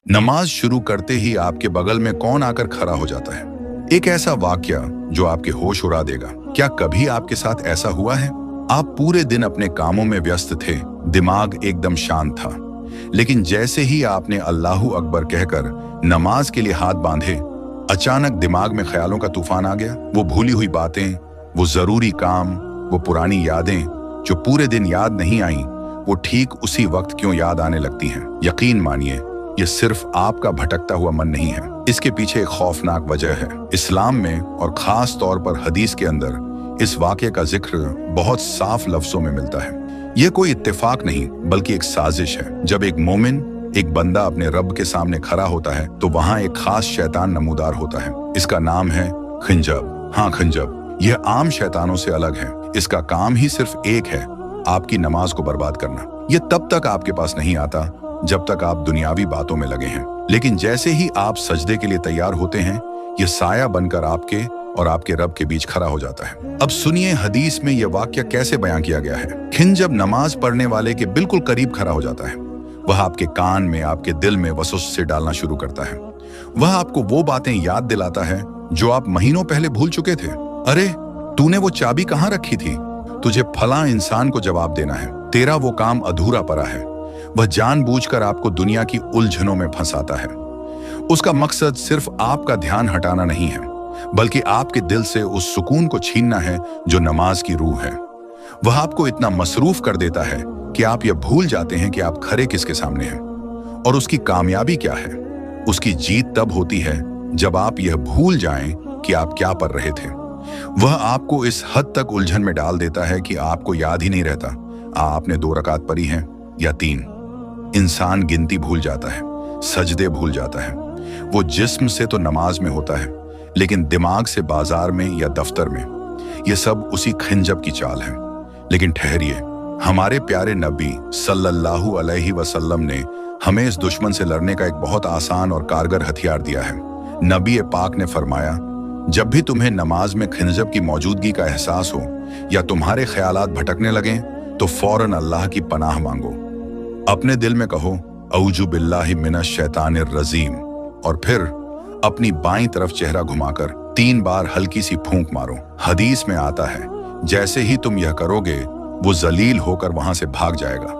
नमाज शुरू करते ही आपके बगल में कौन आकर खड़ा हो जाता है? एक ऐसा वाकया जो आपके होश उड़ा देगा। क्या कभी आपके साथ ऐसा हुआ है? आप पूरे दिन अपने कामों में व्यस्त थे, दिमाग एकदम शांत था, लेकिन जैसे ही आपने अल्लाहू अकबर कहकर नमाज के लिए हाथ बांधे, अचानक दिमाग में ख्यालों का तूफान आ गया। वो भूली हुई बातें, वो जरूरी काम, वो पुरानी यादें जो पूरे दिन याद नहीं आई, वो ठीक उसी वक्त क्यों याद आने लगती हैं। यकीन मानिए, ये सिर्फ आपका भटकता हुआ मन नहीं है, इसके पीछे एक खौफनाक वजह है। इस्लाम में और खास तौर पर हदीस के अंदर इस वाक़े का जिक्र बहुत साफ लफ्जों में मिलता है। यह कोई इत्तेफाक नहीं बल्कि एक साजिश है। जब एक मोमिन, एक बंदा अपने रब के सामने खड़ा होता है तो वहां एक खास शैतान नमूदार होता है। इसका नाम है खिंजब। हाँ, खिंजब। यह आम शैतानों से अलग है। इसका काम ही सिर्फ एक है, आपकी नमाज को बर्बाद करना। यह तब तक आपके पास नहीं आता जब तक आप दुनियावी बातों में लगे हैं, लेकिन जैसे ही आप सजदे के लिए तैयार होते हैं, यह साया बनकर आपके और आपके रब के बीच खड़ा हो जाता है। अब सुनिए हदीस में यह वाक्य कैसे बयां किया गया है। खिंजब नमाज पढ़ने वाले के बिल्कुल करीब खड़ा हो जाता है। वह आपके कान में, आपके दिल में वसवसे डालना शुरू करता है। वह आपको वो बातें याद दिलाता है जो आप महीनों पहले भूल चुके थे। अरे, तूने वो चाबी कहाँ रखी थी? तुझे फला इंसान को जवाब देना है, तेरा वो काम अधूरा पड़ा है। वह जानबूझकर आपको दुनिया की उलझनों में फंसाता है। उसका मकसद सिर्फ आपका ध्यान हटाना नहीं है, बल्कि आपके दिल से उस सुकून को छीनना है जो नमाज की रूह है। वह आपको इतना मसरूफ कर देता है कि आप यह भूल जाते हैं कि आप खड़े किसके सामने हैं। और उसकी कामयाबी क्या है? उसकी जीत तब होती है जब आप यह भूल जाएं कि आप क्या पढ़ रहे थे। वह आपको इस हद तक उलझन में डाल देता है कि आपको याद ही नहीं रहता आपने 2 रकात पढ़ी हैं या 3। इंसान गिनती भूल जाता है, सजदे भूल जाता है। वो जिस्म से तो नमाज में होता है, लेकिन दिमाग से बाजार में या दफ्तर में। ये सब उसी खिंजब की चाल है। लेकिन ठहरिए, हमारे प्यारे नबी सल्लल्लाहु अलैहि वसल्लम ने हमें इस दुश्मन से लड़ने का एक बहुत आसान और कारगर हथियार दिया है। नबी पाक ने फरमाया, जब भी तुम्हें नमाज में खिंजब की मौजूदगी का एहसास हो या तुम्हारे ख्यालात भटकने लगें, तो फौरन अल्लाह की पनाह मांगो। अपने दिल में कहो, औजु बिल्लाहि मिनश शैतानिर रजीम, और फिर अपनी बाईं तरफ चेहरा घुमाकर 3 बार हल्की सी फूंक मारो। हदीस में आता है, जैसे ही तुम यह करोगे, वो जलील होकर वहां से भाग जाएगा।